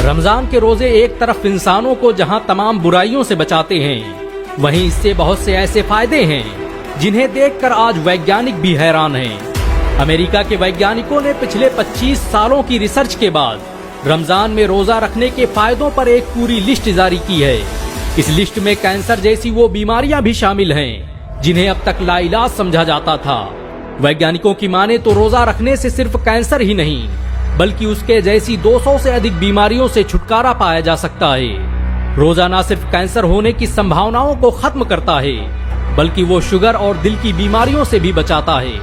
रमजान के रोजे एक तरफ इंसानों को जहां तमाम बुराइयों से बचाते हैं, वहीं इससे बहुत से ऐसे फायदे हैं जिन्हें देखकर आज वैज्ञानिक भी हैरान हैं। अमेरिका के वैज्ञानिकों ने पिछले 25 सालों की रिसर्च के बाद रमजान में रोजा रखने के फायदों पर एक पूरी लिस्ट जारी की है। इस लिस्ट में कैंसर जैसी वो बीमारियां भी शामिल हैं जिन्हें अब तक लाइलाज समझा जाता था। वैज्ञानिकों की माने तो रोजा रखने से सिर्फ कैंसर ही नहीं बल्कि उसके जैसी 200 से अधिक बीमारियों से छुटकारा पाया जा सकता है। रोजा न सिर्फ कैंसर होने की संभावनाओं को खत्म करता है बल्कि वो शुगर और दिल की बीमारियों से भी बचाता है।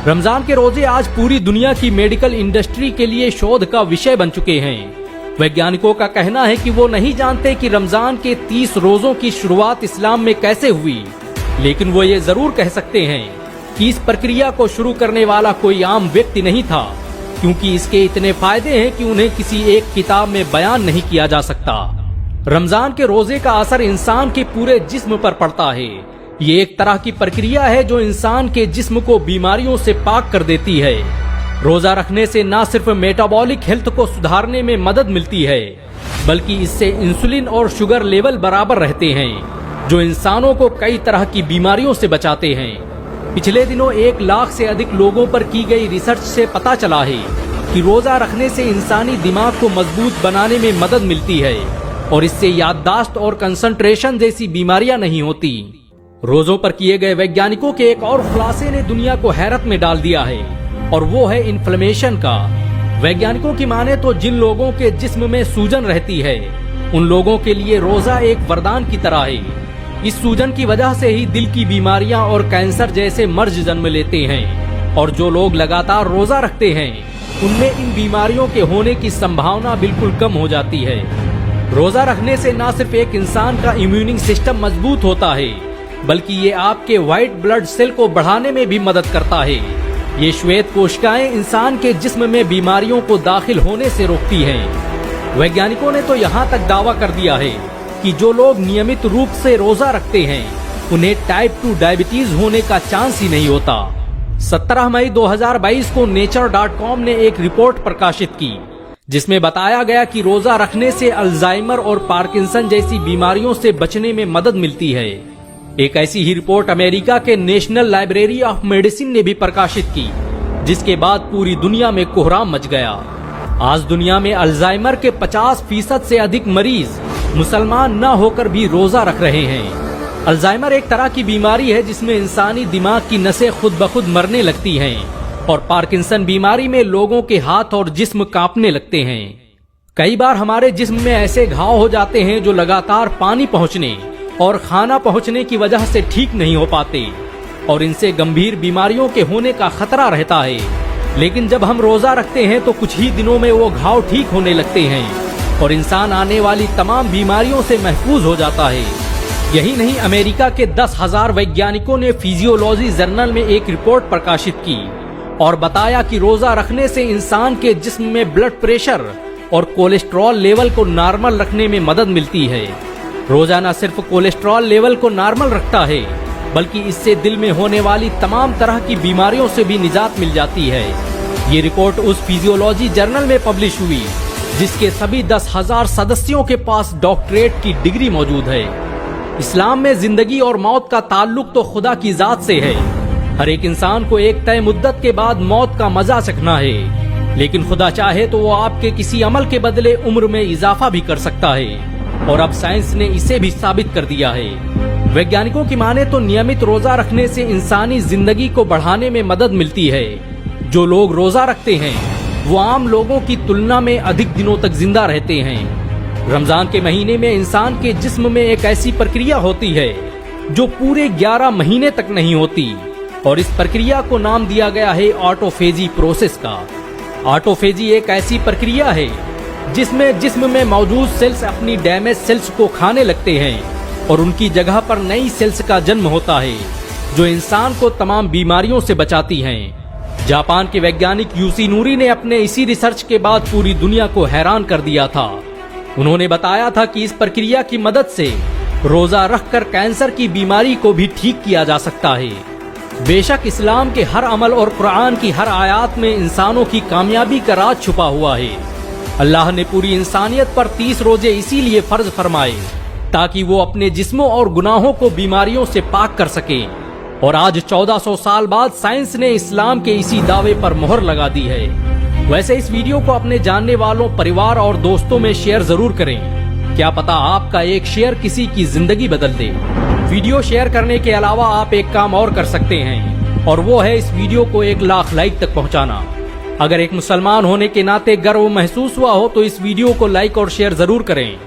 रमजान के रोजे आज पूरी दुनिया की मेडिकल इंडस्ट्री के लिए शोध का विषय बन चुके हैं। वैज्ञानिकों का कहना है कि वो नहीं जानते कि रमजान के 30 रोजों की शुरुआत इस्लाम में कैसे हुई, लेकिन वो ये जरूर कह सकते हैं कि इस प्रक्रिया को शुरू करने वाला कोई आम व्यक्ति नहीं था, क्योंकि इसके इतने फायदे हैं कि उन्हें किसी एक किताब में बयान नहीं किया जा सकता। रमजान के रोजे का असर इंसान के पूरे जिस्म पर पड़ता है। ये एक तरह की प्रक्रिया है जो इंसान के जिस्म को बीमारियों से पाक कर देती है। रोजा रखने से न सिर्फ मेटाबॉलिक हेल्थ को सुधारने में मदद मिलती है बल्कि इससे इंसुलिन और शुगर लेवल बराबर रहते हैं, जो इंसानों को कई तरह की बीमारियों से बचाते हैं। पिछले दिनों 1 लाख से अधिक लोगों पर की गई रिसर्च से पता चला है कि रोजा रखने से इंसानी दिमाग को मजबूत बनाने में मदद मिलती है और इससे याददाश्त और कंसंट्रेशन जैसी बीमारियां नहीं होती। रोजों पर किए गए वैज्ञानिकों के एक और खुलासे ने दुनिया को हैरत में डाल दिया है और वो है इन्फ्लेमेशन का। वैज्ञानिकों की माने तो जिन लोगों के जिस्म में सूजन रहती है उन लोगों के लिए रोजा एक वरदान की तरह है। इस सूजन की वजह से ही दिल की बीमारियां और कैंसर जैसे मर्ज जन्म लेते हैं और जो लोग लगातार रोजा रखते हैं उनमें इन बीमारियों के होने की संभावना बिल्कुल कम हो जाती है। रोजा रखने से न सिर्फ एक इंसान का इम्यूनिंग सिस्टम मजबूत होता है बल्कि ये आपके व्हाइट ब्लड सेल को बढ़ाने में भी मदद करता है। ये श्वेत कोशिकाएं इंसान के जिस्म में बीमारियों को दाखिल होने से रोकती हैं। वैज्ञानिकों ने तो यहाँ तक दावा कर दिया है कि जो लोग नियमित रूप से रोजा रखते हैं उन्हें टाइप 2 डायबिटीज होने का चांस ही नहीं होता। 17 मई 2022 को nature.com ने एक रिपोर्ट प्रकाशित की जिसमें बताया गया कि रोजा रखने से अल्जाइमर और पार्किंसन जैसी बीमारियों से बचने में मदद मिलती है। एक ऐसी ही रिपोर्ट अमेरिका के नेशनल लाइब्रेरी ऑफ मेडिसिन ने भी प्रकाशित की, जिसके बाद पूरी दुनिया में कोहराम मच गया। आज दुनिया में अल्जाइमर के 50% से अधिक मरीज मुसलमान न होकर भी रोजा रख रहे हैं। अल्जाइमर एक तरह की बीमारी है जिसमें इंसानी दिमाग की नसें खुद ब खुद मरने लगती हैं और पार्किंसन बीमारी में लोगों के हाथ और जिस्म कांपने लगते हैं। कई बार हमारे जिस्म में ऐसे घाव हो जाते हैं जो लगातार पानी पहुंचने और खाना पहुंचने की वजह से ठीक नहीं हो पाते और इनसे गंभीर बीमारियों के होने का खतरा रहता है। लेकिन जब हम रोजा रखते हैं तो कुछ ही दिनों में वो घाव ठीक होने लगते हैं और इंसान आने वाली तमाम बीमारियों से महफूज हो जाता है। यही नहीं, अमेरिका के 10,000 वैज्ञानिकों ने फिजियोलॉजी जर्नल में एक रिपोर्ट प्रकाशित की और बताया कि रोजा रखने से इंसान के जिस्म में ब्लड प्रेशर और कोलेस्ट्रॉल लेवल को नॉर्मल रखने में मदद मिलती है। रोजा न सिर्फ कोलेस्ट्रॉल लेवल को नॉर्मल रखता है बल्कि इससे दिल में होने वाली तमाम तरह की बीमारियों से भी निजात मिल जाती है। ये रिपोर्ट उस फिजियोलॉजी जर्नल में पब्लिश हुई जिसके सभी 10,000 सदस्यों के पास डॉक्टरेट की डिग्री मौजूद है। इस्लाम में जिंदगी और मौत का ताल्लुक तो खुदा की जात से है। हर एक इंसान को एक तय मुद्दत के बाद मौत का मजा चखना है, लेकिन खुदा चाहे तो वो आपके किसी अमल के बदले उम्र में इजाफा भी कर सकता है और अब साइंस ने इसे भी साबित कर दिया है। वैज्ञानिकों की माने तो नियमित रोजा रखने से इंसानी जिंदगी को बढ़ाने में मदद मिलती है। जो लोग रोजा रखते हैं वो आम लोगों की तुलना में अधिक दिनों तक जिंदा रहते हैं। रमजान के महीने में इंसान के जिस्म में एक ऐसी प्रक्रिया होती है जो पूरे 11 महीने तक नहीं होती और इस प्रक्रिया को नाम दिया गया है ऑटोफेजी प्रोसेस का। ऑटोफेजी एक ऐसी प्रक्रिया है जिसमें जिस्म में मौजूद सेल्स अपनी डैमेज सेल्स को खाने लगते हैं और उनकी जगह पर नई सेल्स का जन्म होता है जो इंसान को तमाम बीमारियों से बचाती हैं। जापान के वैज्ञानिक यूसी नूरी ने अपने इसी रिसर्च के बाद पूरी दुनिया को हैरान कर दिया था। उन्होंने बताया था कि इस प्रक्रिया की मदद से रोजा रखकर कैंसर की बीमारी को भी ठीक किया जा सकता है। बेशक इस्लाम के हर अमल और कुरान की हर आयत में इंसानों की कामयाबी का राज छुपा हुआ है, अल्लाह ने पूरी इंसानियत पर 30 रोजे इसीलिए फर्ज फरमाए ताकि वो अपने जिस्मों और गुनाहों को बीमारियों से पाक कर सके। और आज 1400 साल बाद साइंस ने इस्लाम के इसी दावे पर मोहर लगा दी है। वैसे इस वीडियो को अपने जानने वालों, परिवार और दोस्तों में शेयर जरूर करें। क्या पता आपका एक शेयर किसी की जिंदगी बदल दे। वीडियो शेयर करने के अलावा आप एक काम और कर सकते हैं, और वो है इस वीडियो को 1 लाख लाइक तक पहुंचाना। अगर एक मुसलमान होने के नाते गर्व महसूस हुआ हो तो इस वीडियो को लाइक और शेयर जरूर करें।